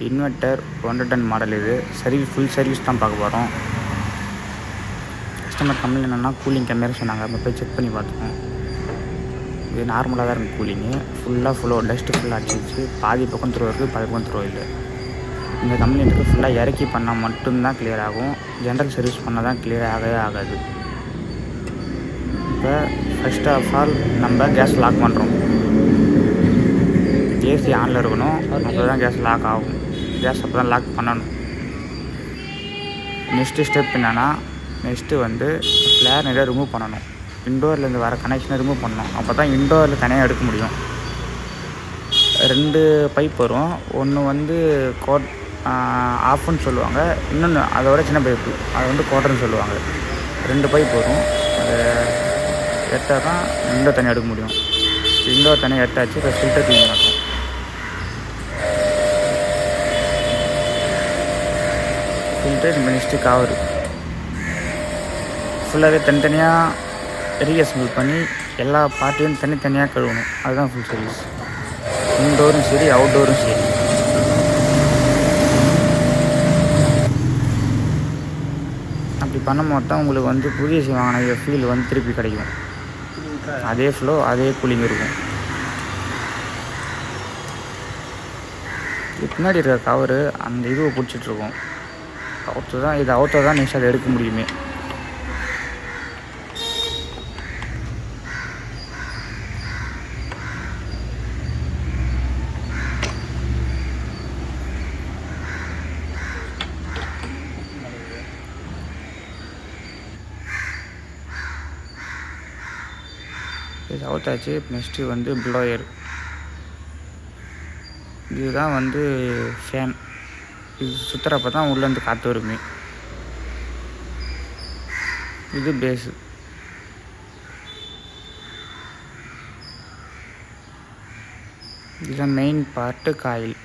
Inverter 110 model. இது full service தான் பார்க்க போகிறோம். கஸ்டமர் கம்ப்ளைண்ட் என்னென்னா கூலிங் கம்மியாக சொன்னாங்க. நம்ம போய் செக் பண்ணி பார்த்துக்கோம். இது நார்மலாக தான் இருக்குது கூலிங்கு. ஃபுல்லாக டஸ்ட்டு ஃபுல்லாக அடிச்சிச்சு. பாதி பக்கம் த்ரோ இருக்குது, பாதி பக்கம் த்ரோ இல்லை. இந்த கம்ப்ளைண்ட்டுக்கு ஃபுல்லாக இறக்கி பண்ணால் மட்டும்தான் கிளியர் ஆகும். ஜென்ரல் சர்வீஸ் பண்ணால் தான் கிளியர் ஆகவே ஆகாது. இப்போ ஃபர்ஸ்ட் ஆஃப் ஆல் நம்ம கேஸ் லாக் பண்ணுறோம். ஏசி ஆனில் இருக்கணும், அப்போ தான் கேஸ் லாக் ஆகும். கேஸ் அப்போ தான் லாக் பண்ணணும். நெக்ஸ்ட்டு ஸ்டெப் என்னென்னா, நெக்ஸ்ட்டு ஃப்ளேர் நிறைய ரிமூவ் பண்ணணும். இன்டோர்லேருந்து வர கனெக்ஷனை ரிமூவ் பண்ணணும். அப்போ தான் இன்டோரில் தனியாக எடுக்க முடியும். 2 பைப் வரும். ஒன்று கோட் ஆஃப்னு சொல்லுவாங்க, இன்னொன்று அதோட சின்ன பைப்பு அது கோட்டர்னு சொல்லுவாங்க. 2 பைப் வரும். அதை எடுத்தால் தான் இன்டோர் தனியாக எடுக்க முடியும். இன்டோர் தனியாக எடுத்தாச்சு. இப்போ ஃபில்டர் க்ளீன் பண்ணணும். ஃபில்டர் நெக்ஸ்ட்டு கவர் ஃபுல்லாகவே தனித்தனியாக ரீஅசெம்பிள் பண்ணி எல்லா பார்ட்டையும் தனித்தனியாக கழுவணும். அதுதான் ஃபுல் சர்வீஸ். இன்டோரும் சரி, அவுட்டோரும் சரி. அப்படி பண்ணும்போது தான் உங்களுக்கு புதிய ஏசி வாங்கின ஃபீல் திருப்பி கிடைக்கும். அதே ஃப்ளோ, அதே கூலிங் இருக்கும். பின்னாடி இருக்கிற கவரு அந்த இதுவை பிடிச்சிட்ருக்கோம். அவுத்து தான் நெக்ஸ்ட் அதை எடுக்க முடியுமே. இது அவுத்தாச்சு. Next blower. இதுதான் ஃபேன். இது சுற்றுறப்ப தான் உள்ளேருந்து காற்று வருமே. இது பேஸு. இதுதான் மெயின் பார்ட்டு காயில்.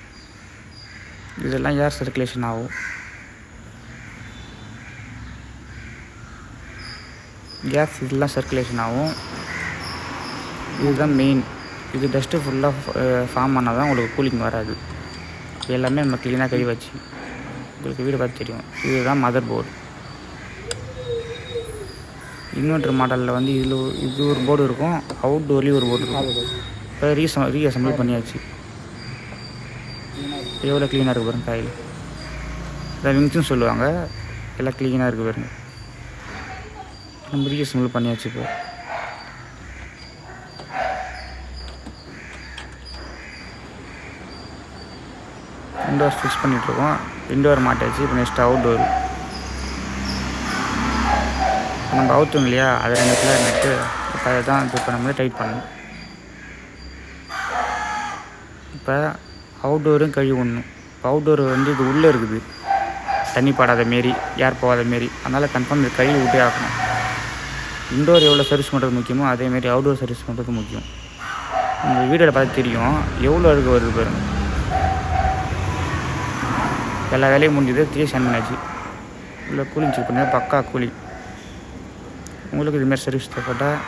இதெல்லாம் ஏர் சர்க்குலேஷன் ஆகும். கேஸ் இதெல்லாம் சர்க்குலேஷன் ஆகும். இதுதான் மெயின். இது டஸ்ட்டு ஃபுல்லாக ஃபார்ம் பண்ணால் தான் உங்களுக்கு கூலிங் வராது. எல்லாமே நம்ம க்ளீனாக கை வச்சு உங்களுக்கு வீடு பார்த்து தெரியும். இதுதான் மதர் போர்டு. இன்வெர்ட்டர் மாடலில் இது ஒரு போர்டு இருக்கும், அவுட்டோர்லேயும் ஒரு போர்டு இருக்கும். இப்போ ரீஅசெம்பிள் பண்ணியாச்சு. எவ்வளோ க்ளீனாக இருக்குது பாருங்க காயில். இதை விங்ஸ்னு சொல்லுவாங்க. எல்லாம் க்ளீனாக இருக்குது பாருங்க. நம்ம ரீஅசெம்பிள் பண்ணியாச்சு. இப்போ இன்டோர் ஃபிக்ஸ் பண்ணிகிட்ருக்கோம். இன்டோர் மாட்டாச்சு. இப்போ நெக்ஸ்ட் அவுட்டோர். நம்ம அவுத்துங்க இல்லையா, அதை 2 பிளேயர் நட்டு இப்போ அதை தான் இப்போ நம்ம டைட் பண்ணணும். இப்போ அவுட்டோரும் கழுவணும். இப்போ அவுட்டோர் இது உள்ளே இருக்குது, தண்ணி பாடாத மாரி, ஏர் போகாத மாரி. அதனால் கன்ஃபார்ம் இது கழுவி விட்டே ஆகணும். இன்டோர் எவ்வளோ சர்வீஸ் பண்ணுறது முக்கியமோ அதேமாரி அவுட்டோர் சர்வீஸ் பண்ணுறது முக்கியம். உங்கள் வீடியோவில் பார்த்து தெரியும் எவ்வளோ அழுக்கு வருது பாருங்க. எல்லா வேலையும் முடிஞ்சது. 3 ஸ்கேன் பண்ணியாச்சு. இல்லை கூலிங் செக் பண்ணி பக்கா கூலிங். உங்களுக்கு இதுமாரி சர்வீஸ் தேவைப்பட்டால்